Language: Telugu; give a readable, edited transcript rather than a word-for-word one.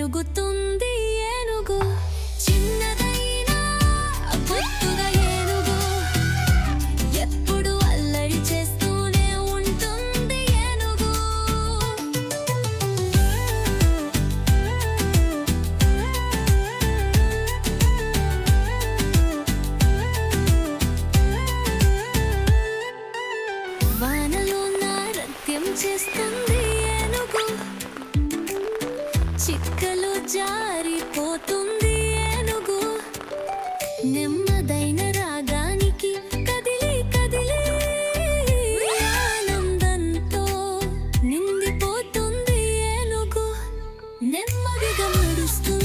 తిరుగుతుంది ఏనుగు. చిన్నదైనా పొత్తుగా ఏనుగు ఎప్పుడు అల్లరి చేస్తూనే ఉంటుంది ఏనుగు. వానలో నాట్యం చేస్తుంది ఏనుగు. చిక్కలు జారిపోతుంది ఏనుగు. నెమ్మదైన రాగానికి కదిలి కదిలి ఆనందంతో నిండిపోతుంది ఏనుగు. నెమ్మదిగా నడుస్తుంది